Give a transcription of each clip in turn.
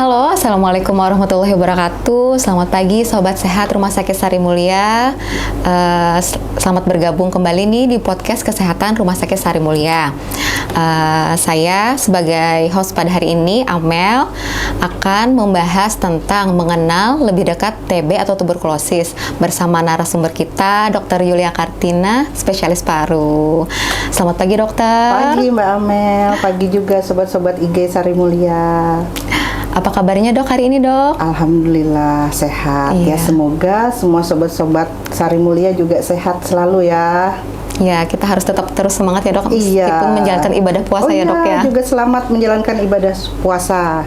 Halo, Assalamualaikum warahmatullahi wabarakatuh. Selamat pagi Sobat Sehat Rumah Sakit Sari Mulia. Selamat bergabung kembali nih di podcast Kesehatan Rumah Sakit Sari Mulia. Saya sebagai host pada hari ini, Amel, akan membahas tentang mengenal lebih dekat TB atau tuberkulosis bersama narasumber kita, Dr. Yulia Kartina, spesialis paru. Selamat pagi, dokter. Pagi Mbak Amel, pagi juga sobat-sobat IG Sari Mulia. Apa kabarnya dok hari ini dok? Alhamdulillah sehat Iya. ya, semoga semua sobat-sobat Sari Mulia juga sehat selalu ya. Ya, kita harus tetap terus semangat ya dok, Iya. meskipun menjalankan ibadah puasa ya dok ya. Juga selamat menjalankan ibadah puasa.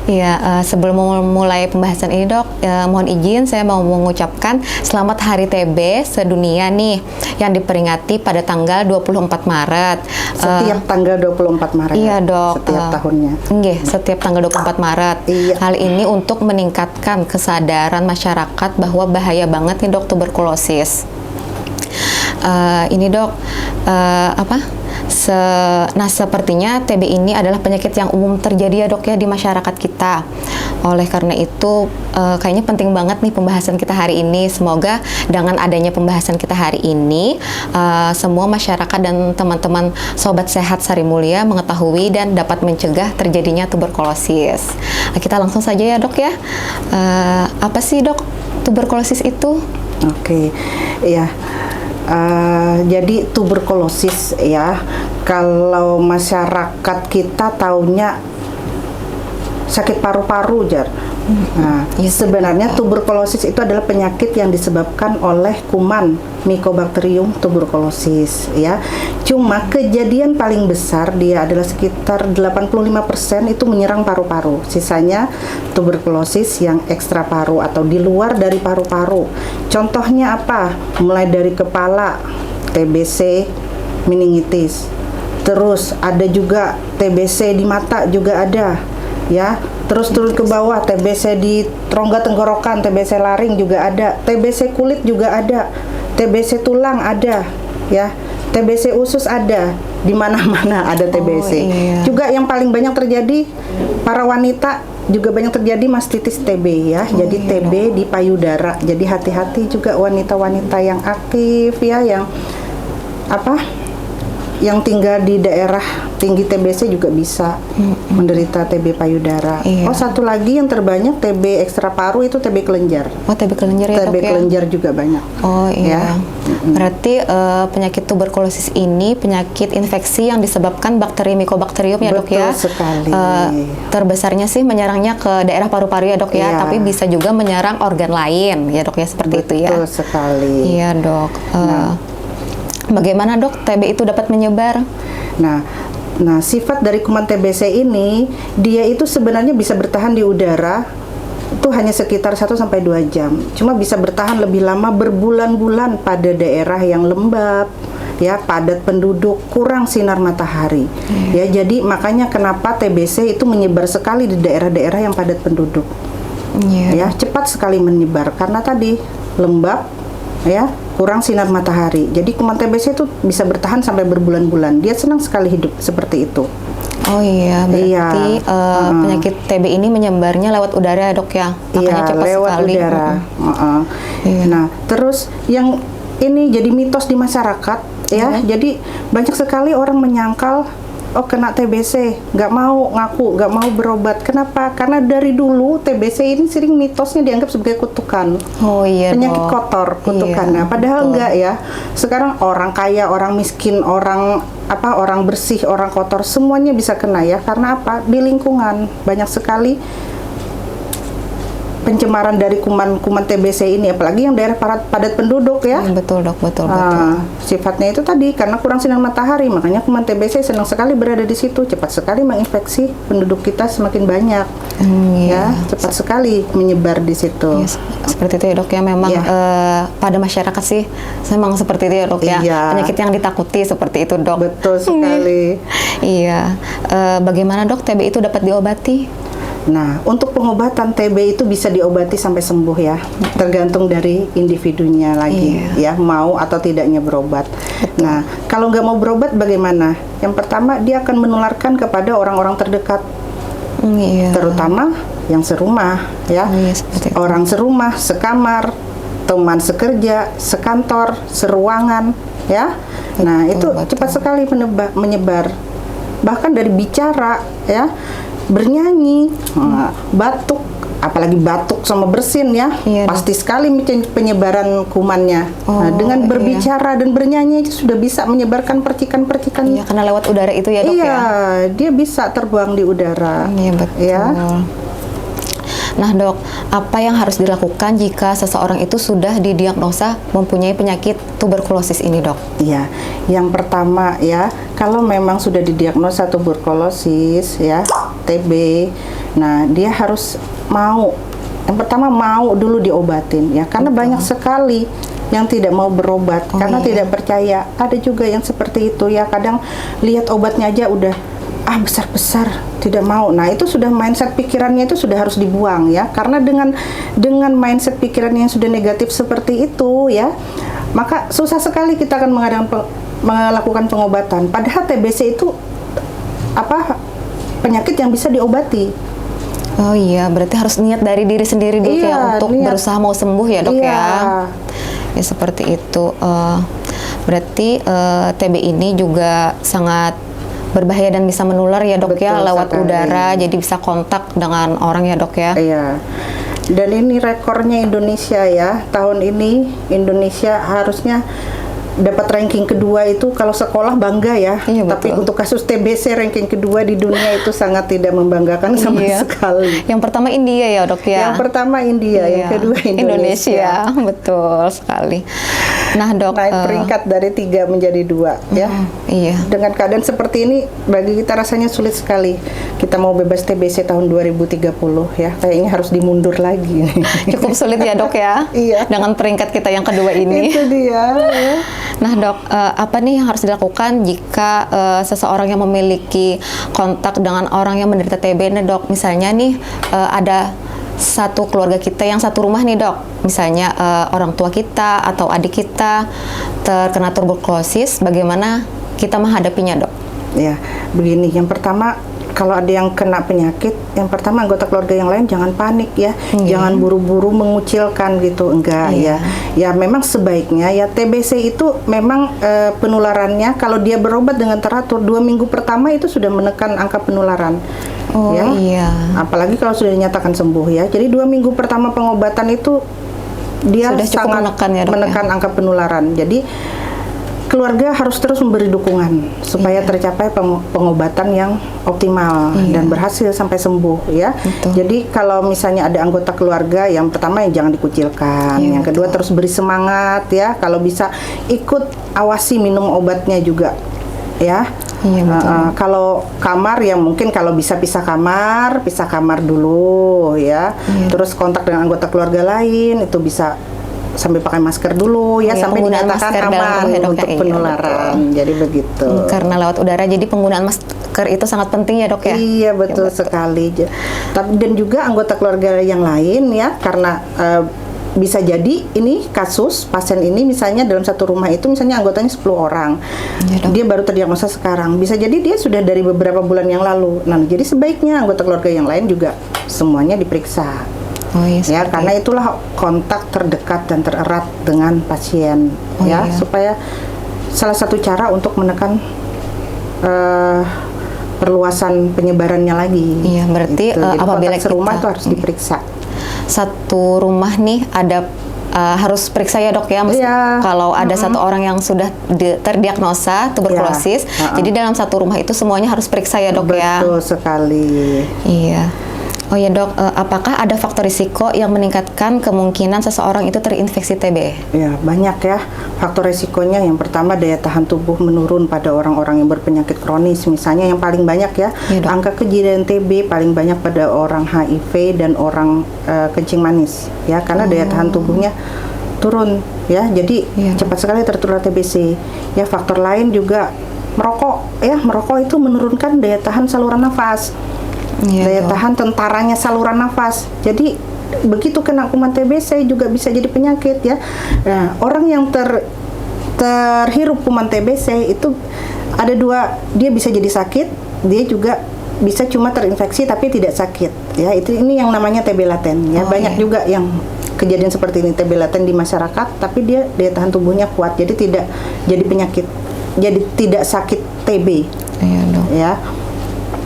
Iya, sebelum memulai pembahasan ini dok, mohon izin saya mau mengucapkan selamat Hari TB sedunia nih, yang diperingati pada tanggal 24 Maret. Setiap tanggal 24 Maret. Iya dok. Setiap tahunnya. Nggih, setiap tanggal 24 Maret. Iya. Hal ini untuk meningkatkan kesadaran masyarakat bahwa bahaya banget nih dok tuberkulosis. Ini dok, nah sepertinya TB ini adalah penyakit yang umum terjadi ya dok ya di masyarakat kita. Oleh karena itu kayaknya penting banget nih pembahasan kita hari ini. Semoga dengan adanya pembahasan kita hari ini semua masyarakat dan teman-teman sobat sehat Sari Mulia mengetahui dan dapat mencegah terjadinya tuberkulosis. Kita langsung saja ya dok ya. Apa sih dok tuberkulosis itu? Oke, ya. Jadi tuberkulosis ya, kalau masyarakat kita taunya sakit paru-paru jar. Nah, sebenarnya tuberkulosis itu adalah penyakit yang disebabkan oleh kuman Mycobacterium tuberculosis ya. Cuma kejadian paling besar dia adalah sekitar 85% itu menyerang paru-paru. Sisanya tuberkulosis yang ekstra paru atau di luar dari paru-paru. Contohnya apa? Mulai dari kepala, TBC, meningitis. Terus ada juga TBC di mata juga ada ya. Terus turun ke bawah, TBC di rongga tenggorokan, TBC laring juga ada, TBC kulit juga ada, TBC tulang ada, ya, TBC usus ada, di mana-mana ada TBC. Iya. Juga yang paling banyak terjadi para wanita juga banyak terjadi mastitis TB ya. Jadi TB di payudara. Jadi hati-hati juga wanita-wanita yang aktif ya, yang yang tinggal di daerah tinggi TBC juga bisa menderita TB payudara. Iya. Oh, satu lagi yang terbanyak TB ekstra paru itu TB kelenjar. Oh, TB kelenjar ya TB dok ya? kelenjar juga banyak. Oh iya. Ya. Berarti penyakit tuberkulosis ini penyakit infeksi yang disebabkan bakteri Mycobacterium ya dok ya? Betul sekali. Terbesarnya sih menyerangnya ke daerah paru-paru ya dok ya, Iya. tapi bisa juga menyerang organ lain ya dok ya, seperti itu ya? Betul sekali. Iya dok. Bagaimana dok TB itu dapat menyebar? Nah, sifat dari kuman TBC ini, dia itu sebenarnya bisa bertahan di udara itu hanya sekitar 1-2 jam. Cuma bisa bertahan lebih lama berbulan-bulan pada daerah yang lembab, ya, padat penduduk, kurang sinar matahari. Ya, jadi makanya kenapa TBC itu menyebar sekali di daerah-daerah yang padat penduduk. Ya, cepat sekali menyebar karena tadi lembab, ya, kurang sinar matahari. Jadi kuman TBC itu bisa bertahan sampai berbulan-bulan. Dia senang sekali hidup seperti itu. Oh iya, berarti penyakit TB ini menyebarnya lewat udara ya dok ya? Makanya cepat lewat sekali. udara. Iya. Nah, terus yang ini jadi mitos di masyarakat ya. Jadi banyak sekali orang menyangkal, oh kena TBC, nggak mau ngaku, nggak mau berobat. Kenapa? Karena dari dulu TBC ini sering mitosnya dianggap sebagai kutukan. Oh iya Penyakit dok. kotor, kutukannya. Iya, Padahal betul. enggak ya. Sekarang orang kaya, orang miskin, orang bersih, orang kotor, semuanya bisa kena ya. Karena apa? Di lingkungan banyak sekali pencemaran dari kuman TBC ini, apalagi yang daerah padat penduduk ya. Betul dok, betul. Sifatnya itu tadi karena kurang sinar matahari, makanya kuman TBC senang sekali berada di situ, cepat sekali menginfeksi penduduk kita semakin banyak. Ya, cepat sekali menyebar di situ. Iya, seperti itu ya dok ya, memang pada masyarakat sih memang seperti itu ya dok ya. Iya. Penyakit yang ditakuti seperti itu dok. Betul sekali. Iya. Bagaimana dok TB itu dapat diobati? Nah, untuk pengobatan TB itu bisa diobati sampai sembuh ya, tergantung dari individunya lagi, ya, mau atau tidaknya berobat. Betul. Nah, kalau nggak mau berobat bagaimana? Yang pertama, dia akan menularkan kepada orang-orang terdekat, terutama yang serumah ya. Oh, iya, seperti itu. Orang serumah, sekamar, teman sekerja, sekantor, seruangan ya. Nah, itu betul. cepat sekali menyebar. Bahkan dari bicara ya, bernyanyi, batuk, apalagi batuk sama bersin ya, Iya, pasti sekali penyebaran kumannya. Oh, Nah, dengan iya. berbicara dan bernyanyi itu sudah bisa menyebarkan percikan-percikan. Iya, karena lewat udara itu ya, Dok Iya, ya. dia bisa terbuang di udara. Iya, betul. Ya. Nah, Dok, apa yang harus dilakukan jika seseorang itu sudah didiagnosa mempunyai penyakit tuberkulosis ini, Dok? Iya, yang pertama ya, kalau memang sudah didiagnosa tuberkulosis ya, TB, nah dia harus mau, yang pertama mau dulu diobatin ya, karena banyak sekali yang tidak mau berobat karena iya. tidak percaya. Ada juga yang seperti itu ya, kadang lihat obatnya aja udah besar-besar tidak mau. Nah, itu sudah mindset pikirannya itu sudah harus dibuang ya, karena dengan mindset pikiran yang sudah negatif seperti itu ya, maka susah sekali kita akan melakukan pengobatan. Padahal TBC itu penyakit yang bisa diobati. Oh iya, berarti harus niat dari diri sendiri dulu Iya, ya untuk niat. berusaha mau sembuh ya, Dok Iya. ya. Ya seperti itu. Berarti TB ini juga sangat berbahaya dan bisa menular ya, Dok ya, Betul lewat sekali. udara, jadi bisa kontak dengan orang ya, Dok ya. Iya. Dan ini rekornya Indonesia ya. Tahun ini Indonesia harusnya dapat ranking kedua itu, kalau sekolah bangga ya. Iya, Tapi betul. untuk kasus TBC ranking kedua di dunia itu sangat tidak membanggakan sama Iya. sekali. Yang pertama India ya, Dok ya. Yang pertama India, yang Iya. kedua Indonesia. Betul sekali. Nah, Dok, Naik peringkat dari 3 menjadi 2 ya. iya. Dengan keadaan seperti ini, bagi kita rasanya sulit sekali. Kita mau bebas TBC tahun 2030 ya, kayaknya harus dimundur lagi. Cukup sulit ya, Dok ya. Iya. Dengan peringkat kita yang kedua ini. Itu dia. Ya. Nah, Dok, apa nih yang harus dilakukan jika seseorang yang memiliki kontak dengan orang yang menderita TB nih, Dok? Misalnya nih ada satu keluarga kita yang satu rumah nih, Dok. Misalnya orang tua kita atau adik kita terkena tuberkulosis, bagaimana kita menghadapinya, Dok? Ya, begini. Yang pertama, kalau ada yang kena penyakit, yang pertama anggota keluarga yang lain jangan panik ya, jangan buru-buru mengucilkan gitu, enggak ya. Ya memang sebaiknya ya, TBC itu memang penularannya kalau dia berobat dengan teratur 2 minggu pertama itu sudah menekan angka penularan. Oh Ya. iya. Apalagi kalau sudah dinyatakan sembuh ya. Jadi 2 minggu pertama pengobatan itu dia Sudah cukup sangat menekan ya, Dok, menekan angka penularan. Jadi keluarga harus terus memberi dukungan supaya tercapai pengobatan yang optimal dan berhasil sampai sembuh ya. Betul. Jadi kalau misalnya ada anggota keluarga, yang pertama yang jangan dikucilkan, Iya, yang kedua terus beri semangat ya. Kalau bisa ikut awasi minum obatnya juga ya. Iya, betul. Kalau kamar ya mungkin kalau bisa pisah kamar dulu ya. Terus kontak dengan anggota keluarga lain itu bisa sambil pakai masker dulu ya, Iya, sampai penggunaan dinyatakan masker dalam aman rumah ya, Dok, untuk ya, iya, penularan. Jadi begitu. Karena lewat udara, jadi penggunaan masker itu sangat penting ya, Dok ya. Iya betul sekali. Tapi dan juga anggota keluarga yang lain ya, karena bisa jadi ini kasus pasien ini misalnya dalam satu rumah itu misalnya anggotanya 10 orang. Iya, Dok. Dia baru terdiagnosa sekarang. Bisa jadi dia sudah dari beberapa bulan yang lalu. Nah, jadi sebaiknya anggota keluarga yang lain juga semuanya diperiksa. Oh iya. Ya, seperti karena itulah kontak terdekat dan tererat dengan pasien Oh, ya, iya. supaya salah satu cara untuk menekan perluasan penyebarannya lagi. Iya, berarti, Gitu. Jadi apabila kontak serumah kita- itu harus diperiksa. satu rumah nih ada harus periksa ya, Dok ya. Iya. Kalau ada satu orang yang sudah terdiagnosa tuberkulosis, Iya. jadi dalam satu rumah itu semuanya harus periksa ya, Dok ya. Betul sekali. Iya. Oh ya, Dok, apakah ada faktor risiko yang meningkatkan kemungkinan seseorang itu terinfeksi TB? Ya, banyak ya faktor resikonya. Yang pertama, daya tahan tubuh menurun pada orang-orang yang berpenyakit kronis. Misalnya yang paling banyak ya, Iya, Dok. angka kejadian TB paling banyak pada orang HIV dan orang kencing manis ya, karena daya tahan tubuhnya turun ya. Jadi Iya, Dok. cepat sekali tertular TBC. Ya, faktor lain juga merokok ya. Merokok itu menurunkan daya tahan saluran nafas. Iya, Daya Dok. tahan tentaranya saluran nafas. Jadi begitu kena kuman TBC juga bisa jadi penyakit ya. Nah, orang yang terhirup kuman TBC itu ada dua, dia bisa jadi sakit, dia juga bisa cuma terinfeksi tapi tidak sakit. Ya, ini yang namanya TB laten. Ya, banyak juga yang kejadian seperti ini, TB laten di masyarakat, tapi dia daya tahan tubuhnya kuat, jadi tidak jadi penyakit, jadi tidak sakit TB. Iya dok. Ya,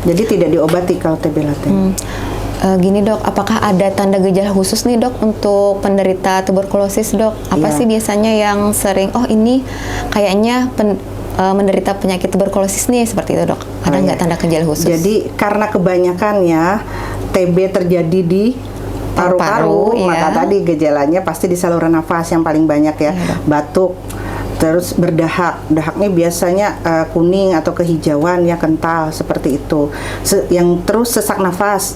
jadi tidak diobati kalau TB laten. Gini dok, apakah ada tanda gejala khusus nih dok untuk penderita tuberkulosis dok? Apa sih biasanya yang sering, oh ini kayaknya menderita penyakit tuberkulosis nih, seperti itu dok? Ada nggak tanda gejala khusus? Jadi karena kebanyakannya TB terjadi di paru-paru, maka tadi gejalanya pasti di saluran nafas yang paling banyak ya, batuk, terus berdahak. Dahaknya biasanya kuning atau kehijauan ya, kental seperti itu. Yang terus sesak nafas.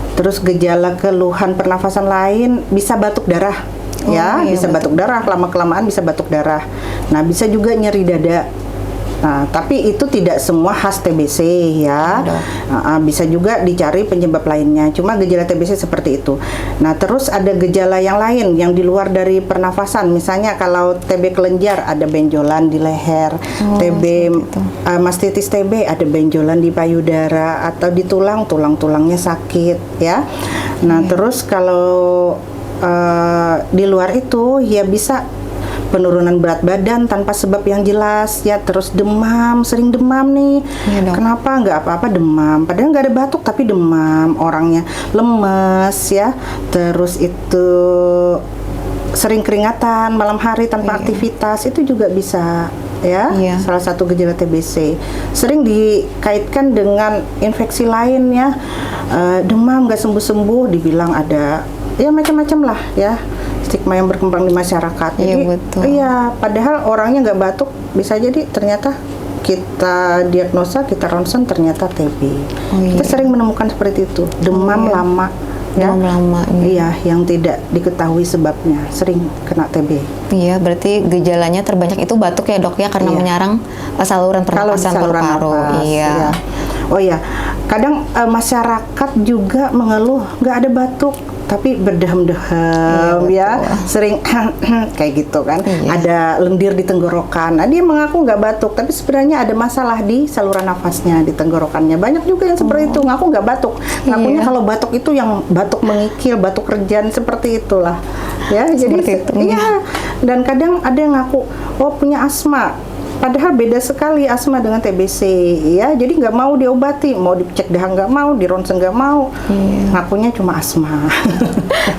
Terus gejala keluhan pernafasan lain bisa batuk darah. Bisa batuk darah, lama-kelamaan bisa batuk darah. Nah, bisa juga nyeri dada. Nah, tapi itu tidak semua khas TBC ya. Bisa juga dicari penyebab lainnya. Cuma gejala TBC seperti itu. Nah, terus ada gejala yang lain yang di luar dari pernafasan. Misalnya kalau TB kelenjar ada benjolan di leher, TB mastitis TB ada benjolan di payudara atau di tulang-tulangnya sakit ya. Nah, terus kalau di luar itu ya bisa penurunan berat badan tanpa sebab yang jelas ya, terus demam, sering demam nih. Kenapa? Nggak apa-apa demam, padahal nggak ada batuk tapi demam, orangnya lemes ya. Terus itu sering keringatan malam hari tanpa aktivitas, itu juga bisa ya, salah satu gejala TBC. Sering dikaitkan dengan infeksi lain ya, demam nggak sembuh-sembuh, dibilang ada ya macam-macam lah ya, stigma yang berkembang di masyarakat. Jadi padahal orangnya nggak batuk, bisa jadi ternyata kita diagnosa, kita ronsen ternyata TB. Kita sering menemukan seperti itu, demam lama. Demam lama. Iya, yang tidak diketahui sebabnya, sering kena TB. Iya, berarti gejalanya terbanyak itu batuk ya dok ya, karena menyerang saluran pernapasan paru-paru. Iya. Oh iya, kadang masyarakat juga mengeluh nggak ada batuk, tapi berdeham-deham sering kayak gitu kan. Ada lendir di tenggorokan. Nah, dia mengaku nggak batuk, tapi sebenarnya ada masalah di saluran nafasnya, di tenggorokannya. Banyak juga yang seperti itu, ngaku nggak batuk. Ngakunya kalau batuk itu yang batuk mengikil, batuk kerjaan, seperti itulah. Ya, jadi iya. Dan kadang ada yang ngaku, oh punya asma. Padahal beda sekali asma dengan TBC ya, jadi nggak mau diobati, mau dicek dahak nggak mau, di ronsen nggak mau, ngakunya cuma asma.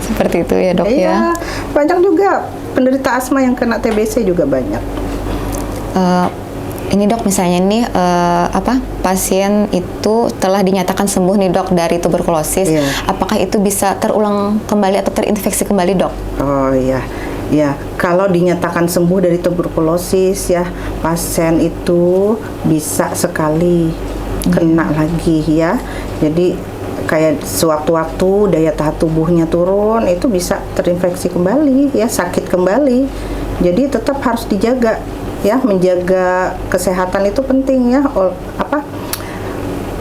Seperti itu ya dok ya. Banyak juga penderita asma yang kena TBC juga banyak. Ini dok, misalnya nih pasien itu telah dinyatakan sembuh nih dok dari tuberkulosis, apakah itu bisa terulang kembali atau terinfeksi kembali dok? Oh iya. Ya, kalau dinyatakan sembuh dari tuberkulosis ya, pasien itu bisa sekali kena lagi ya. Jadi kayak sewaktu-waktu daya tahan tubuhnya turun, itu bisa terinfeksi kembali ya, sakit kembali. Jadi tetap harus dijaga ya, menjaga kesehatan itu penting ya.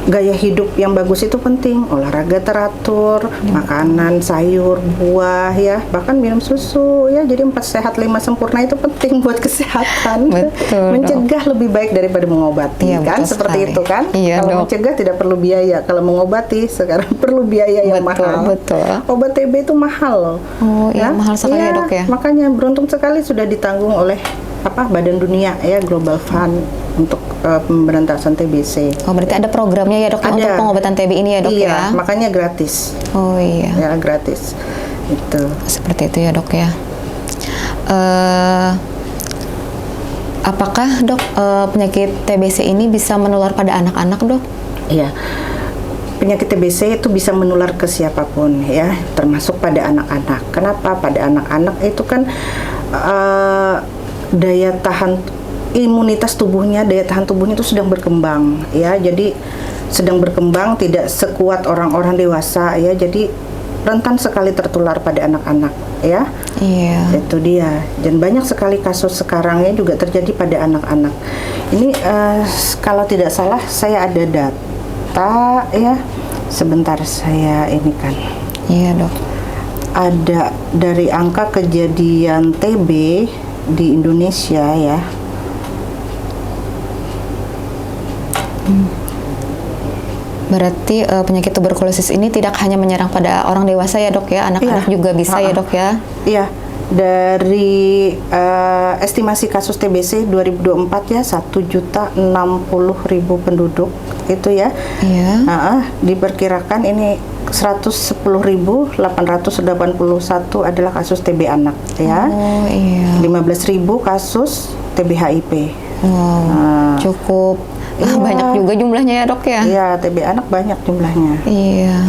Gaya hidup yang bagus itu penting, olahraga teratur, makanan, sayur, buah ya, bahkan minum susu ya. Jadi 4 sehat 5 sempurna itu penting buat kesehatan. Betul, mencegah lebih baik daripada mengobati kan, seperti itu kan. Kalau mencegah tidak perlu biaya, kalau mengobati sekarang perlu biaya yang mahal. Obat TB itu mahal loh. Mahal sekali ya dok ya. Makanya beruntung sekali sudah ditanggung oleh Badan Dunia ya, Global Fund untuk pemberantasan TBC. Oh, berarti ada programnya ya dok untuk pengobatan TB ini ya dok ya? Iya, makanya gratis. Oh iya. Ya, gratis. Itu. Seperti itu ya dok ya. Apakah dok penyakit TBC ini bisa menular pada anak-anak dok? Iya. Penyakit TBC itu bisa menular ke siapapun ya, termasuk pada anak-anak. Kenapa? Pada anak-anak itu kan daya tahan imunitas tubuhnya, daya tahan tubuhnya itu sedang berkembang ya. Jadi sedang berkembang, tidak sekuat orang-orang dewasa ya. Jadi rentan sekali tertular pada anak-anak ya. Iya. Itu dia. Dan banyak sekali kasus sekarang ya juga terjadi pada anak-anak. Ini kalau tidak salah saya ada data ya. Sebentar saya ini kan. Iya, dok. Ada dari angka kejadian TB di Indonesia ya. Berarti penyakit tuberkulosis ini tidak hanya menyerang pada orang dewasa ya dok ya, anak-anak Iya. juga bisa ya dok ya? Iya, dari estimasi kasus TBC 2024 ya 1.060.000 penduduk itu ya. Iya. Diperkirakan ini 110.881 adalah kasus TB anak ya. Oh iya. 15.000 kasus TB HIV. Wow, cukup Iya. banyak juga jumlahnya ya dok ya? Iya, TB anak banyak jumlahnya. Iya.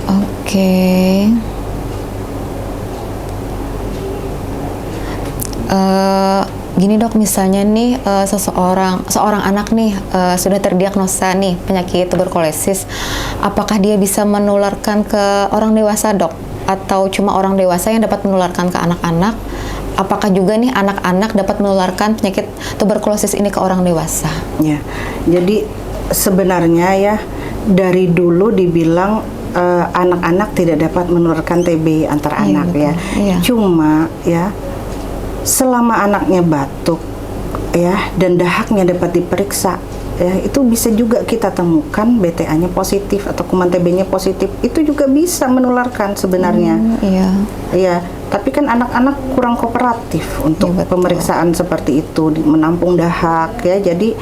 Oke. Gini dok, misalnya nih seorang anak nih sudah terdiagnosa nih penyakit tuberkulosis, apakah dia bisa menularkan ke orang dewasa dok? Atau cuma orang dewasa yang dapat menularkan ke anak-anak? Apakah juga nih anak-anak dapat menularkan penyakit tuberkulosis ini ke orang dewasa? Ya, jadi sebenarnya ya dari dulu dibilang anak-anak tidak dapat menularkan TB antar Iya, anak betul. ya. Iya. Cuma ya selama anaknya batuk ya dan dahaknya dapat diperiksa ya itu bisa juga kita temukan BTA-nya positif atau kuman TB-nya positif, itu juga bisa menularkan sebenarnya. Iya. Iya, tapi kan anak-anak kurang kooperatif untuk Iya, betul. pemeriksaan seperti itu, menampung dahak ya. Jadi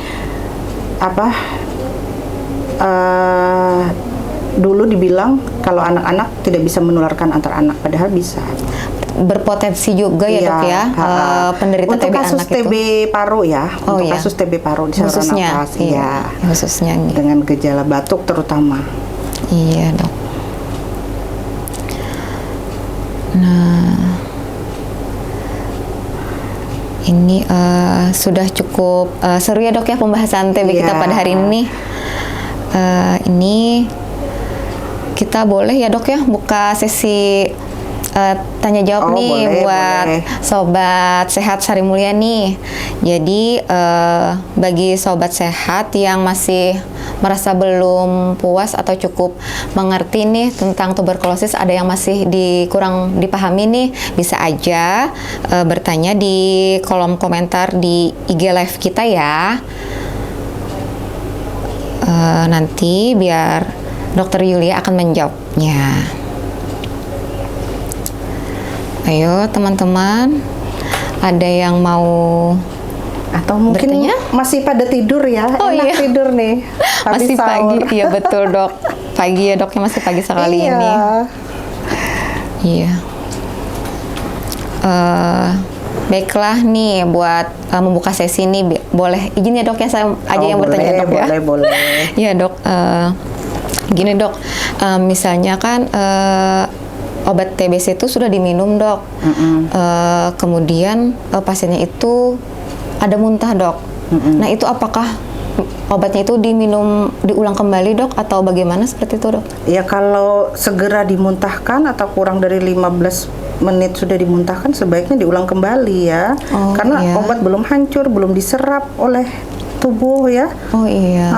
dulu dibilang kalau anak-anak tidak bisa menularkan antar anak, padahal bisa. Berpotensi juga ya dok ya, penderita untuk TB kasus anak TB itu. paru ya, Oh, untuk iya. kasus TB paru di saluran Khususnya, nafas, iya. Khususnya nih. dengan gejala batuk terutama. Iya dok. Nah, ini sudah cukup seru ya dok ya pembahasan TB kita Iya. pada hari ini. Ini kita boleh ya dok ya buka sesi tanya jawab Oh, nih boleh, buat boleh. sobat sehat Sari Mulia nih. Jadi bagi sobat sehat yang masih merasa belum puas atau cukup mengerti nih tentang tuberkulosis, ada yang masih kurang dipahami nih, bisa aja bertanya di kolom komentar di IG live kita ya. Nanti biar Dokter Yulia akan menjawabnya. Ayo teman-teman, ada yang mau Atau mungkin bertanya? masih pada tidur ya, Oh, enak iya. tidur nih. habis masih sahur. pagi? Iya betul dok, pagi ya doknya masih pagi sekali Iya. ini. Iya. Baiklah nih buat membuka sesi ini boleh izin ya dok ya, saya aja yang bertanya dok ya. Boleh. Iya dok, gini dok, misalnya kan obat TBC itu sudah diminum dok, kemudian pasiennya itu ada muntah dok. Nah itu apakah obatnya itu diulang kembali dok atau bagaimana seperti itu dok? Ya kalau segera dimuntahkan atau kurang dari 15 menit sudah dimuntahkan sebaiknya diulang kembali ya. Oh, karena iya. obat belum hancur, belum diserap oleh tubuh ya. Oh iya.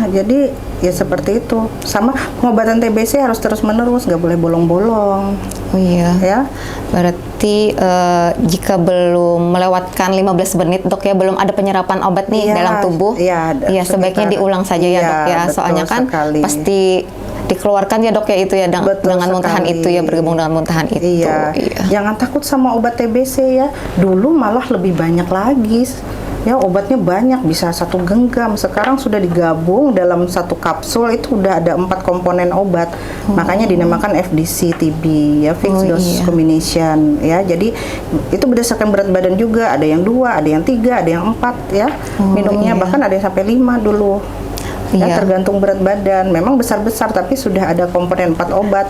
Jadi ya seperti itu. Sama pengobatan TBC harus terus-menerus, nggak boleh bolong-bolong Oh iya. ya. Berarti jika belum melewatkan 15 menit dok ya, belum ada penyerapan obat nih Iya, dalam tubuh, iya, ya sebaiknya sekitar- diulang saja ya iya, dok ya. betul Soalnya kan sekali. pasti dikeluarkan ya dok ya itu ya Betul dengan muntahan sekali. itu ya, bergabung dengan muntahan itu. Iya. Jangan takut sama obat TBC ya. Dulu malah lebih banyak lagi. Ya obatnya banyak, bisa 1 genggam. Sekarang sudah digabung dalam 1 kapsul, itu udah ada 4 komponen obat. Makanya dinamakan FDC TB ya, fixed Oh, dose iya. combination ya. Jadi itu berdasarkan berat badan juga. Ada yang 2, ada yang 3, ada yang 4 ya. Minumnya iya. bahkan ada yang sampai 5 dulu. Ya, Iya. tergantung berat badan. Memang besar-besar tapi sudah ada komponen 4 obat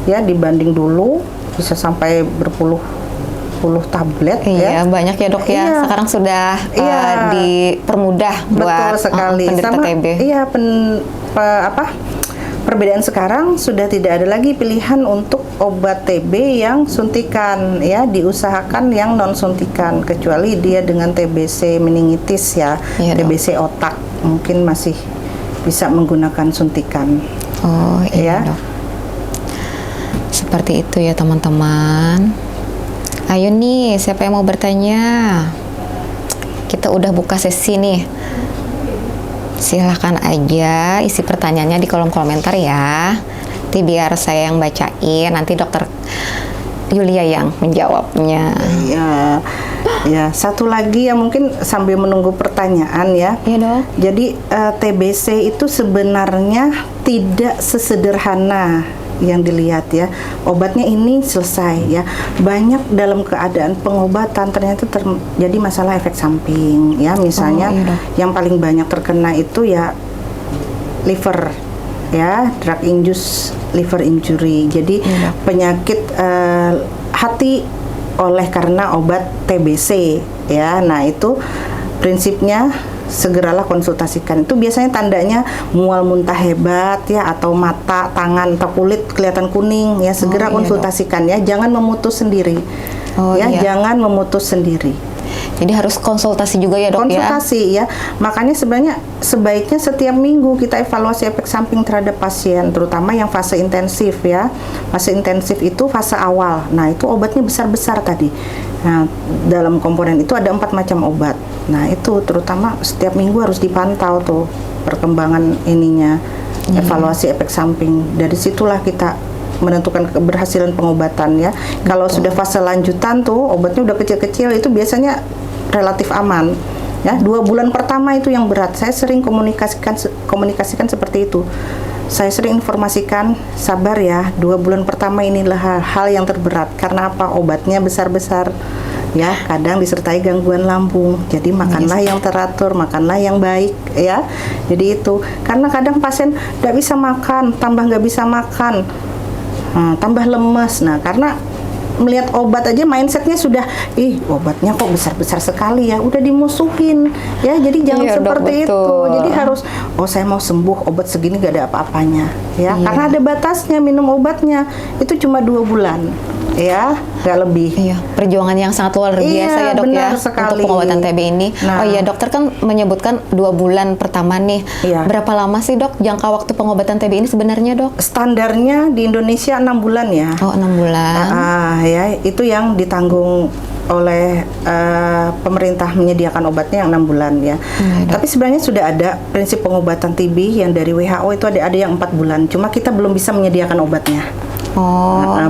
ya, dibanding dulu bisa sampai berpuluh tablet Iya, ya. banyak ya dok ya. Iya. Sekarang sudah Iya. dipermudah buat Betul sekali. penderita Sama TB. iya perbedaan sekarang sudah tidak ada lagi pilihan untuk obat TB yang suntikan ya, diusahakan yang non suntikan kecuali dia dengan TBC meningitis ya, Iya, dok. TBC otak mungkin masih bisa menggunakan suntikan. Oh iya Ya. dok. Seperti itu ya teman-teman. Ayo nih, siapa yang mau bertanya? Kita udah buka sesi nih. Silahkan aja isi pertanyaannya di kolom komentar ya. Nanti biar saya yang bacain, nanti dokter Yulia yang menjawabnya. Ya, ya. Satu lagi yang mungkin sambil menunggu pertanyaan ya. Iya dok. Jadi TBC itu sebenarnya tidak sesederhana yang dilihat ya. Obatnya ini selesai ya. Banyak dalam keadaan pengobatan ternyata terjadi masalah efek samping ya. Misalnya yang paling banyak terkena itu ya liver ya, drug induced liver injury. Jadi penyakit hati oleh karena obat TBC ya. Nah, itu prinsipnya segeralah konsultasikan. Itu biasanya tandanya mual muntah hebat ya, atau mata, tangan, atau kulit kelihatan kuning ya, segera konsultasikan ya, jangan memutus sendiri. Jangan memutus sendiri. Jadi harus konsultasi juga ya dok konsultasi ya. Makanya sebenarnya sebaiknya setiap minggu kita evaluasi efek samping terhadap pasien, terutama yang fase intensif ya. Fase intensif itu fase awal. Nah, itu obatnya besar-besar tadi. Nah, dalam komponen itu ada 4 macam obat. Nah, itu terutama setiap minggu harus dipantau tuh perkembangan ininya, evaluasi efek samping. Dari situlah kita menentukan keberhasilan pengobatan ya. Kalau sudah fase lanjutan tuh obatnya udah kecil-kecil, itu biasanya relatif aman ya. 2 bulan pertama itu yang berat. Saya sering komunikasikan seperti itu. Saya sering informasikan, sabar ya, 2 bulan pertama inilah hal yang terberat. Karena apa? Obatnya besar-besar ya, kadang disertai gangguan lambung. Jadi makanlah yang teratur, makanlah yang baik ya. Jadi itu, karena kadang pasien nggak bisa makan, tambah nggak bisa makan, tambah lemes. Nah, karena melihat obat aja mindsetnya sudah, obatnya kok besar-besar sekali ya, udah dimusuhin ya. Jadi jangan seperti itu. Jadi harus, saya mau sembuh, obat segini gak ada apa-apanya ya. Karena ada batasnya minum obatnya, itu cuma 2 bulan ya, nggak lebih. Perjuangan yang sangat luar biasa ya dok ya sekali. Untuk pengobatan TB ini. Nah, dokter kan menyebutkan 2 bulan pertama nih. Berapa lama sih dok jangka waktu pengobatan TB ini sebenarnya dok? Standarnya di Indonesia 6 bulan ya. 6 bulan. Ya, itu yang ditanggung oleh pemerintah, menyediakan obatnya yang 6 bulan ya. Tapi sebenarnya sudah ada prinsip pengobatan TB yang dari WHO itu ada yang 4 bulan. Cuma kita belum bisa menyediakan obatnya.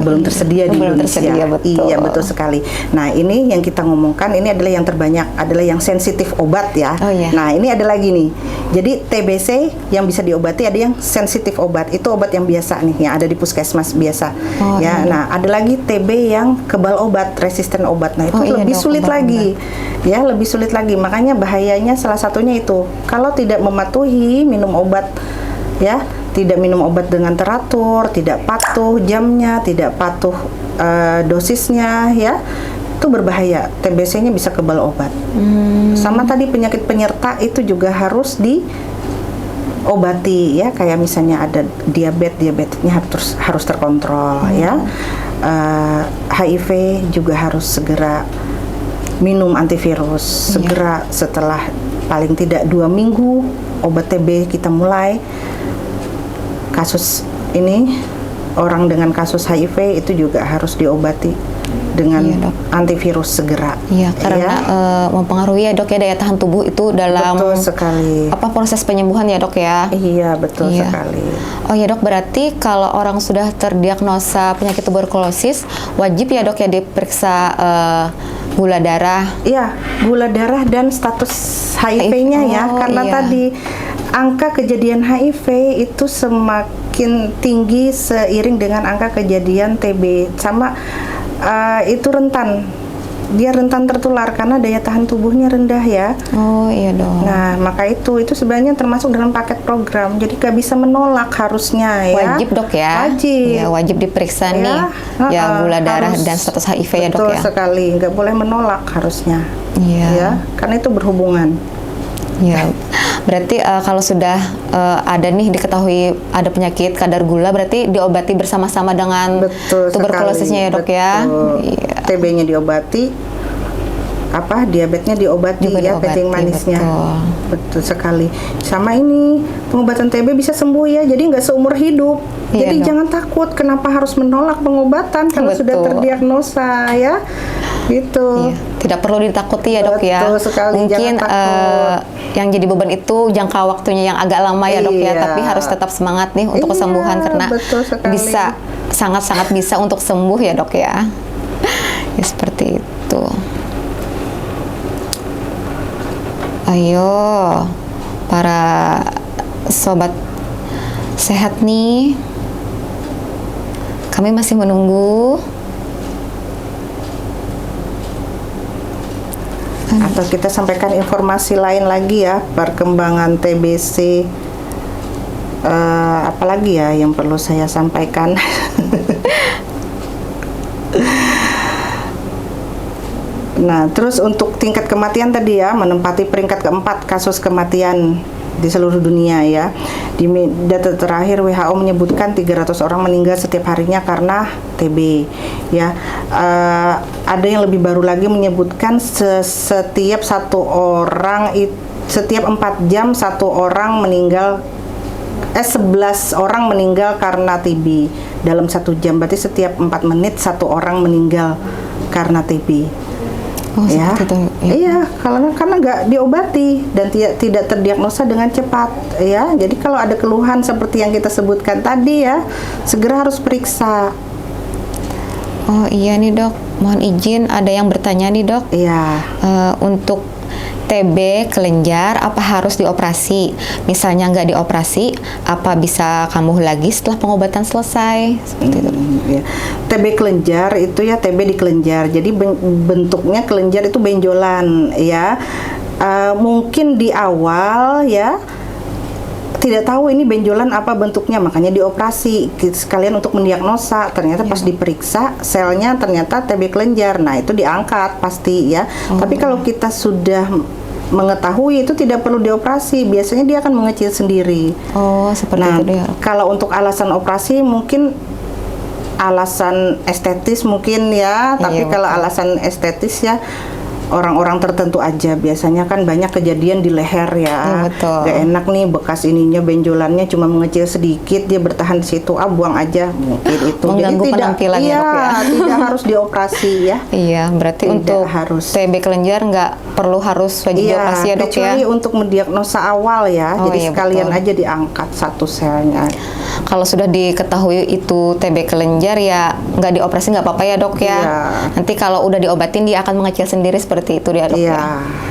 Belum tersedia di Indonesia. Iya, betul sekali. Nah, ini yang kita ngomongkan, ini adalah yang terbanyak, adalah yang sensitif obat ya. Nah, ini ada lagi nih. Jadi TBC yang bisa diobati ada yang sensitif obat. Itu obat yang biasa nih, yang ada di puskesmas biasa. Nah, ada lagi TB yang kebal obat, resisten obat. Nah, itu lebih sulit lagi. Ya, lebih sulit lagi. Makanya bahayanya salah satunya itu, kalau tidak mematuhi minum obat ya, tidak minum obat dengan teratur, tidak patuh jamnya, tidak patuh dosisnya ya, itu berbahaya. TBC-nya bisa kebal obat. Sama tadi penyakit penyerta itu juga harus diobati ya, kayak misalnya ada diabetesnya harus terkontrol ya. HIV juga harus segera minum antivirus, segera setelah paling tidak 2 minggu obat TB kita mulai. Kasus ini, orang dengan kasus HIV itu juga harus diobati dengan antivirus segera. Karena mempengaruhi ya dok ya daya tahan tubuh itu dalam proses penyembuhan ya dok ya. Iya, betul sekali. Oh ya dok, berarti kalau orang sudah terdiagnosa penyakit tuberkulosis wajib ya dok ya diperiksa gula darah. Iya, gula darah dan status HIV-nya ya, karena tadi angka kejadian HIV itu semakin tinggi seiring dengan angka kejadian TB. Sama itu rentan, dia rentan tertular karena daya tahan tubuhnya rendah ya. Dong. Nah, maka itu sebenarnya termasuk dalam paket program. Jadi gak bisa menolak harusnya ya. Wajib dok ya. Wajib diperiksa nih gula darah dan status HIV ya dok ya. Betul sekali, nggak boleh menolak harusnya. Ya, karena itu berhubungan. Berarti kalau sudah ada nih diketahui ada penyakit kadar gula, berarti diobati bersama-sama dengan tuberkulosisnya ya dok ya. TB-nya diobati, diabetesnya diobati ya, kencing manisnya. Betul sekali. Sama ini pengobatan TB bisa sembuh ya, jadi nggak seumur hidup. Jadi jangan takut, kenapa harus menolak pengobatan kalau sudah terdiagnosa ya. Gitu. tidak perlu ditakuti ya dok ya. Betul sekali, Mungkin jangan takut. yang jadi beban itu jangka waktunya yang agak lama ya dok ya, Iya. tapi harus tetap semangat nih untuk Iya, kesembuhan karena betul sekali. bisa sangat-sangat bisa untuk sembuh ya dok ya. Ya seperti itu. Ayo para sobat sehat nih, kami masih menunggu. Atau kita sampaikan informasi lain lagi ya, perkembangan TBC. Apalagi ya yang perlu saya sampaikan. Nah, terus untuk tingkat kematian tadi ya, menempati peringkat keempat kasus kematian di seluruh dunia ya. Di data terakhir WHO menyebutkan 300 orang meninggal setiap harinya karena TB ya. Ada yang lebih baru lagi menyebutkan setiap 4 jam satu orang meninggal 11 orang meninggal karena TB dalam 1 jam. Berarti setiap 4 menit 1 orang meninggal karena TB. Oh, Ya, seperti itu, ya. iya, karena nggak diobati dan tidak terdiagnosa dengan cepat, ya. Jadi kalau ada keluhan seperti yang kita sebutkan tadi ya, segera harus periksa. Oh iya nih dok, mohon izin ada yang bertanya nih dok. Iya. Untuk TB kelenjar apa harus dioperasi? Misalnya nggak dioperasi, apa bisa kambuh lagi setelah pengobatan selesai? Seperti itu. Ya. TB kelenjar itu ya TB di kelenjar. Jadi bentuknya kelenjar itu benjolan ya. Mungkin di awal ya tidak tahu ini benjolan apa bentuknya, makanya dioperasi sekalian untuk mendiagnosa. Ternyata pas diperiksa selnya ternyata TB kelenjar. Nah, itu diangkat pasti ya. Tapi kalau kita sudah mengetahui itu tidak perlu dioperasi, biasanya dia akan mengecil sendiri. Oh seperti Nah, itu dia. kalau untuk alasan operasi mungkin alasan estetis mungkin ya, tapi Iya, kalau betul. alasan estetis ya orang-orang tertentu aja. Biasanya kan banyak kejadian di leher ya. Iya, betul. Gak enak nih bekas ininya benjolannya cuma mengecil sedikit, dia bertahan di situ, buang aja mungkin itu. Mengganggu penampilan ya, iya, dok ya. tidak harus dioperasi ya. Iya, berarti Tidak untuk harus. TB kelenjar nggak perlu harus wajib dioperasi ya dok ya? kecuali untuk mendiagnosa awal ya. Oh, Jadi iya, sekalian betul. aja diangkat satu selnya. Kalau sudah diketahui itu TB kelenjar ya nggak dioperasi nggak apa-apa ya dok ya. Iya. Nanti kalau udah diobatin dia akan mengecil sendiri seperti itu dia dok Iya, ya.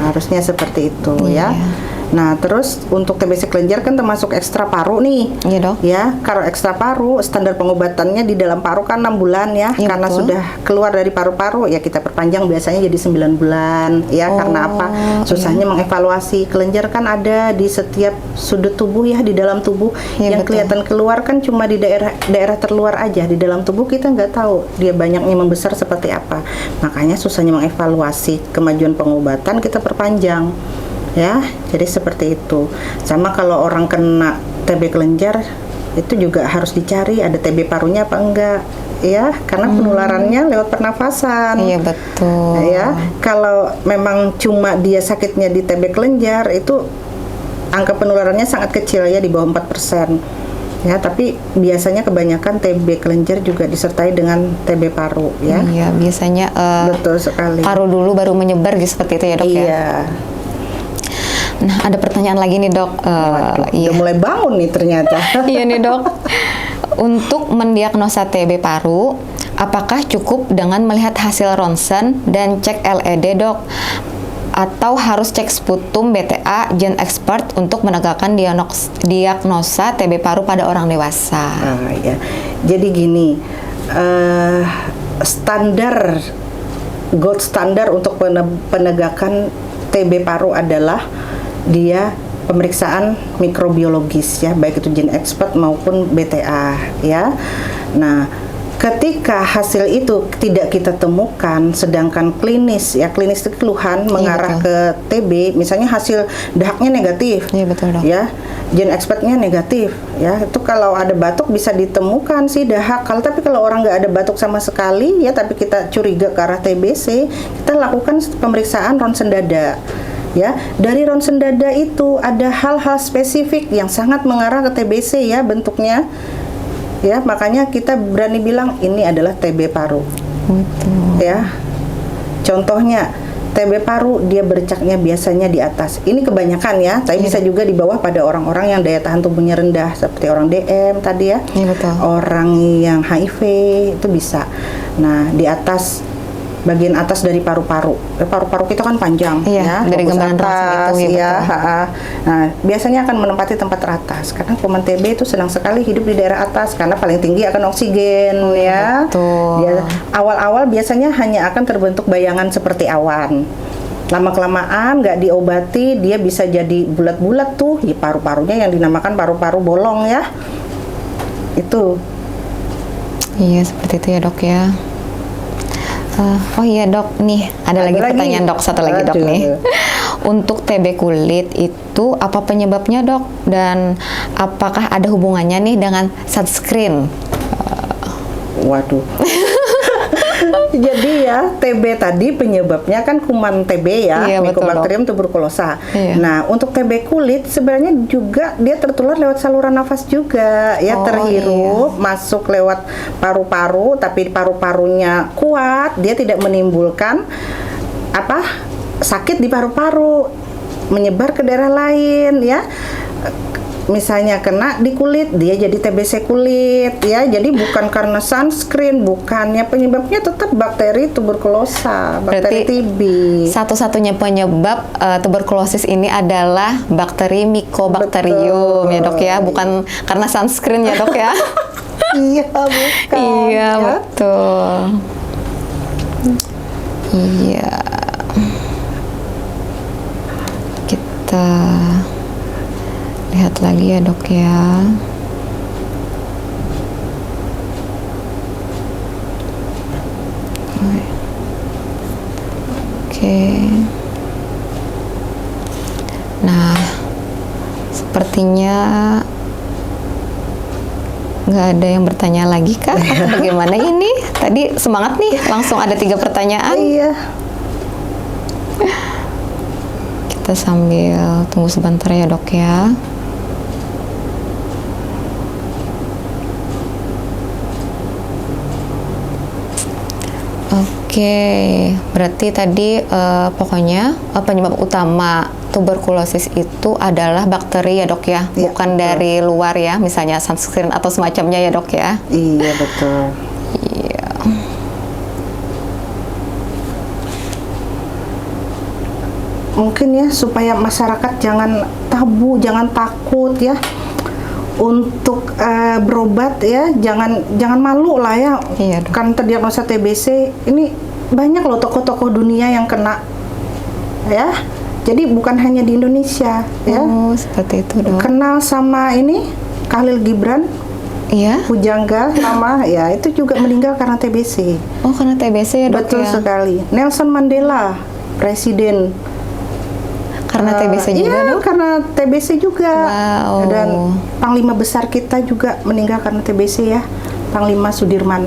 harusnya seperti itu Iya. ya. Nah, terus untuk TBC kelenjar kan termasuk ekstra paru nih. Iya dok. Ya, kalau ekstra paru standar pengobatannya di dalam paru kan 6 bulan ya. Iya, Karena betul. sudah keluar dari paru-paru ya kita perpanjang biasanya jadi 9 bulan ya. Oh, Karena apa? Susahnya mengevaluasi. Kelenjar kan ada di setiap sudut tubuh ya, di dalam tubuh. Iya, Yang betul. kelihatan keluar kan cuma di daerah terluar aja. Di dalam tubuh kita nggak tahu dia banyaknya membesar seperti apa. Makanya susahnya mengevaluasi. Kemajuan pengobatan kita perpanjang. Ya, jadi seperti itu. Sama kalau orang kena TB kelenjar itu juga harus dicari ada TB parunya apa enggak, ya, karena penularannya lewat pernafasan. Iya betul. Ya, kalau memang cuma dia sakitnya di TB kelenjar itu angka penularannya sangat kecil ya, di bawah 4%. Ya, tapi biasanya kebanyakan TB kelenjar juga disertai dengan TB paru ya. Iya, biasanya Betul sekali. paru dulu baru menyebar gitu seperti itu ya dok ya. Iya. Nah ada pertanyaan lagi nih dok. Waduh, Iya. udah mulai bangun nih ternyata. Iya nih dok. Untuk mendiagnosa TB paru, apakah cukup dengan melihat hasil ronsen dan cek LED dok? Atau harus cek sputum BTA Gen Expert untuk menegakkan diagnosa TB paru pada orang dewasa? Ya. Jadi gini, gold standar untuk penegakan TB paru adalah dia pemeriksaan mikrobiologis ya, baik itu Gen Expert maupun BTA ya. Nah, ketika hasil itu tidak kita temukan, sedangkan klinis itu keluhan mengarah betul. ke TB, misalnya hasil dahaknya negatif. Iya betul dok. Ya, Gen Expertnya negatif ya, itu kalau ada batuk bisa ditemukan sih dahak. Tapi kalau orang nggak ada batuk sama sekali ya, tapi kita curiga ke arah TBC, kita lakukan pemeriksaan ronsen dada ya. Dari ronsen dada itu ada hal-hal spesifik yang sangat mengarah ke TBC ya bentuknya ya, makanya kita berani bilang ini adalah TB paru. Betul. Ya, contohnya TB paru dia bercaknya biasanya di atas. Ini kebanyakan ya, tapi bisa juga di bawah pada orang-orang yang daya tahan tubuhnya rendah seperti orang DM tadi ya. Iya, betul. Orang yang HIV itu bisa. Nah, di atas bagian atas dari paru-paru. Paru-paru kita kan panjang ya, dari fokus gambaran atas itu ya. Nah, biasanya akan menempati tempat teratas karena kuman TB itu senang sekali hidup di daerah atas karena paling tinggi akan oksigen ya. Betul. Dia awal-awal biasanya hanya akan terbentuk bayangan seperti awan. Lama-kelamaan nggak diobati dia bisa jadi bulat-bulat tuh di paru-parunya yang dinamakan paru-paru bolong ya. Itu. Iya, seperti itu ya, Dok ya. Oh iya, Dok, nih ada lagi pertanyaan, Dok, satu lagi, Dok nih. Untuk TB kulit itu apa penyebabnya, Dok? Dan apakah ada hubungannya nih dengan sunscreen? Waduh. Jadi ya TB tadi penyebabnya kan kuman TB ya, Iya, betul, Mycobacterium tuberculosa. Iya. Nah, untuk TB kulit sebenarnya juga dia tertular lewat saluran nafas juga ya, terhirup masuk lewat paru-paru, tapi paru-parunya kuat, dia tidak menimbulkan sakit di paru-paru, menyebar ke daerah lain ya. Misalnya kena di kulit, dia jadi TBC kulit ya. Jadi bukan karena sunscreen, bukannya, penyebabnya tetap bakteri tuberkulosa, bakteri TB. Satu-satunya penyebab tuberkulosis ini adalah bakteri Mycobacterium ya, Dok ya, bukan karena sunscreen ya, Dok ya. Iya, bukan. Iya, ya. betul. Iya. Kita lihat lagi ya, Dok ya. Oke. Nah, sepertinya nggak ada yang bertanya lagi, Kak? Atau bagaimana ini? Tadi semangat nih, langsung ada 3 pertanyaan. Iya. Kita sambil tunggu sebentar ya, Dok ya. Oke, berarti tadi pokoknya penyebab utama tuberkulosis itu adalah bakteri ya, Dok ya, Iya, bukan betul. dari luar ya, misalnya sunscreen atau semacamnya ya, Dok ya. Iya, betul. Iya. Mungkin ya supaya masyarakat jangan tabu, jangan takut ya untuk berobat ya, jangan malu lah ya. Iya, Dok. Kan terdiagnosa TBC ini banyak loh tokoh-tokoh dunia yang kena ya. Jadi bukan hanya di Indonesia ya. Oh, seperti itu, Dok. Kenal sama ini Khalil Gibran, Iya. Pujangga nama ya, itu juga meninggal karena TBC. Oh, karena TBC ya, Dok. Betul ya. sekali. Nelson Mandela, presiden. Karena TBC juga, Iya, Dok. karena TBC juga. Wow. Dan Panglima besar kita juga meninggal karena TBC ya, Panglima Sudirman.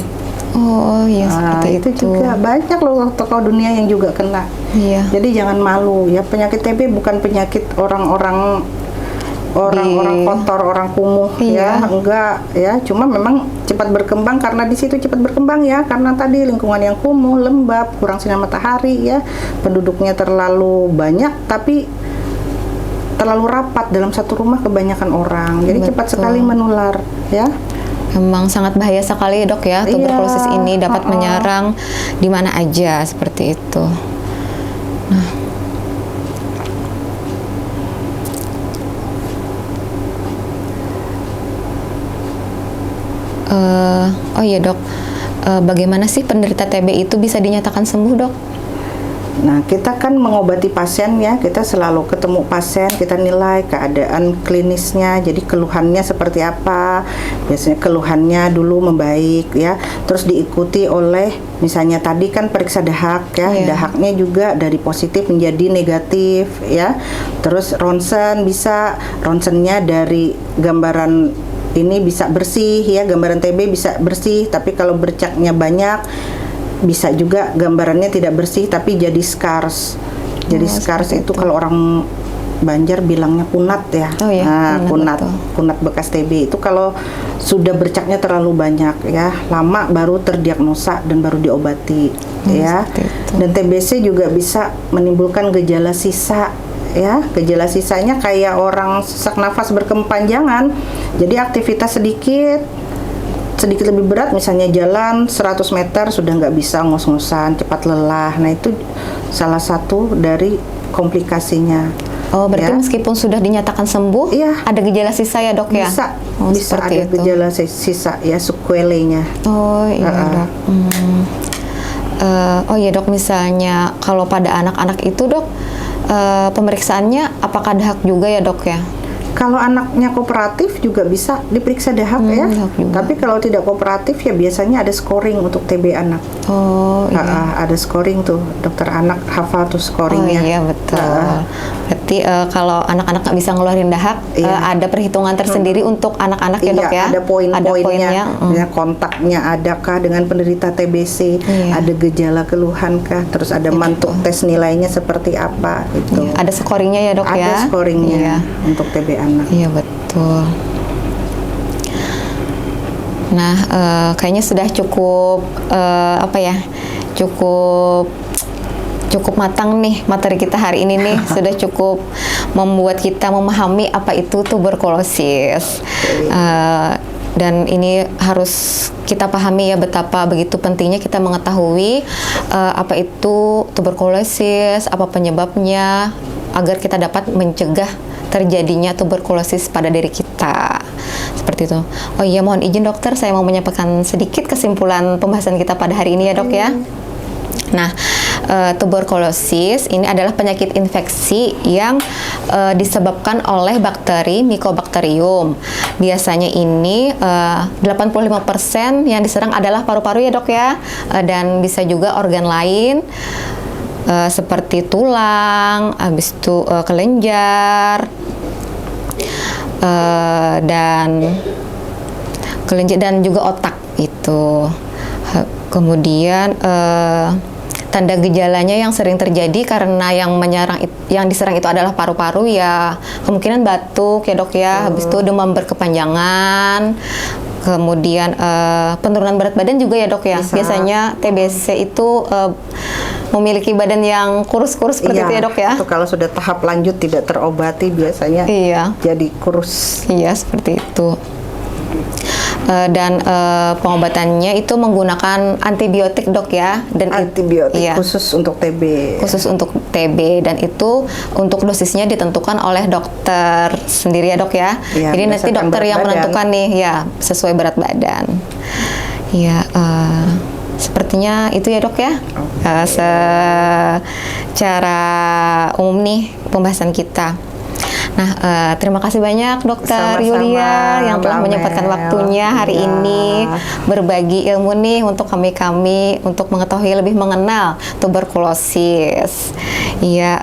Oh, iya, seperti itu juga banyak loh tokoh dunia yang juga kena. Iya. Jadi jangan malu ya, penyakit TB bukan penyakit orang-orang kotor, orang kumuh Iya. ya, enggak ya, cuma memang cepat berkembang karena di situ cepat berkembang ya, karena tadi lingkungan yang kumuh, lembab, kurang sinar matahari ya, penduduknya terlalu banyak tapi terlalu rapat dalam satu rumah kebanyakan orang, jadi cepat Betul. sekali menular ya. Memang sangat bahaya sekali, Dok ya, tuberkulosis Iya, ini dapat menyerang di mana aja seperti itu. Oh iya, Dok, bagaimana sih penderita TB itu bisa dinyatakan sembuh, Dok? Nah, kita kan mengobati pasien ya, kita selalu ketemu pasien, kita nilai keadaan klinisnya, jadi keluhannya seperti apa. Biasanya keluhannya dulu membaik ya, terus diikuti oleh misalnya tadi kan periksa dahak ya, Iya. dahaknya juga dari positif menjadi negatif ya. Terus ronsen, bisa ronsennya dari gambaran ini bisa bersih ya, gambaran TB bisa bersih, tapi kalau bercaknya banyak bisa juga gambarannya tidak bersih tapi jadi scars. Jadi scars itu kalau orang Banjar bilangnya kunat ya. Oh iya, Nah, kunat, betul. kunat bekas TB itu kalau sudah bercaknya terlalu banyak ya, lama baru terdiagnosa dan baru diobati ya. seperti itu. Dan TBC juga bisa menimbulkan gejala sisa ya. Gejala sisanya kayak orang sesak nafas berkepanjangan. Jadi aktivitas sedikit lebih berat, misalnya jalan 100 meter sudah nggak bisa, ngos-ngosan, cepat lelah. Nah itu salah satu dari komplikasinya. Oh, berarti Ya. meskipun sudah dinyatakan sembuh, Iya. ada gejala sisa ya dok ya? Bisa, Oh, bisa seperti ada itu. gejala sisa ya, sequelenya. Oh iya dok. Oh iya dok, misalnya kalau pada anak-anak itu dok, pemeriksaannya apakah dahak juga ya dok ya? Kalau anaknya kooperatif juga bisa diperiksa dahak ya. dahak juga. Tapi kalau tidak kooperatif ya biasanya ada scoring untuk TB anak. Oh iya. Ada scoring tuh, dokter anak hafal tuh Oh scoringnya. iya betul. Berarti kalau anak-anak nggak bisa ngeluarin dahak, Iya. ada perhitungan tersendiri untuk anak-anak ya dok ya? Ada poin-poinnya, poinnya. ya, kontaknya adakah dengan penderita TBC, Iya. ada gejala keluhan kah, terus ada mantuk tes nilainya seperti apa itu. Iya, ada scoringnya ya dok ya? Ada scoringnya Iya. untuk TB anak. Iya betul. Nah, kayaknya sudah cukup cukup matang nih materi kita hari ini nih. Sudah cukup membuat kita memahami apa itu tuberkulosis. Dan ini harus kita pahami ya betapa begitu pentingnya kita mengetahui apa itu tuberkulosis, apa penyebabnya, agar kita dapat mencegah terjadinya tuberkulosis pada diri kita. Seperti itu. Oh iya, mohon izin dokter, saya mau menyampaikan sedikit kesimpulan pembahasan kita pada hari ini ya dok ya. Nah, tuberkulosis ini adalah penyakit infeksi yang disebabkan oleh bakteri Mycobacterium. Biasanya ini 85% yang diserang adalah paru-paru ya dok ya, dan bisa juga organ lain seperti tulang, habis itu kelenjar, dan juga otak itu. Kemudian tanda gejalanya yang sering terjadi karena yang diserang itu adalah paru-paru ya, kemungkinan batuk ya dok ya, habis itu demam berkepanjangan, kemudian penurunan berat badan juga ya dok ya. Bisa. Biasanya TBC itu memiliki badan yang kurus-kurus seperti itu ya dok ya. Itu kalau sudah tahap lanjut tidak terobati biasanya Iya. jadi kurus. Iya, seperti itu. Dan pengobatannya itu menggunakan antibiotik dok ya, dan Antibiotik iya, khusus untuk TB. khusus untuk TB, dan itu untuk dosisnya ditentukan oleh dokter sendiri ya dok ya. Iya, Jadi nanti berdasarkan dokter berat yang badan. menentukan nih ya sesuai berat badan. Ya, sepertinya itu ya dok ya. Secara umum nih pembahasan kita. Nah, terima kasih banyak Dokter Sama-sama, Yulia yang telah Mbak menyempatkan Mel. waktunya hari Iya. ini berbagi ilmu nih untuk kami untuk mengetahui lebih mengenal tuberkulosis. Iya,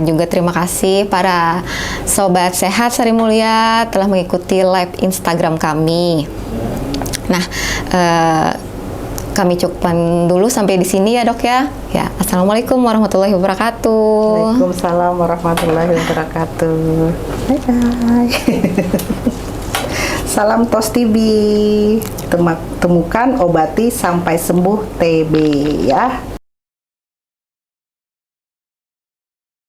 juga terima kasih para sobat sehat Sari Mulia telah mengikuti live Instagram kami. Nah, kami cukupkan dulu sampai di sini ya dok ya. Ya, assalamualaikum warahmatullahi wabarakatuh. Waalaikumsalam warahmatullahi wabarakatuh. Bye-bye. Salam Tos TB. Temukan, obati sampai sembuh TB ya.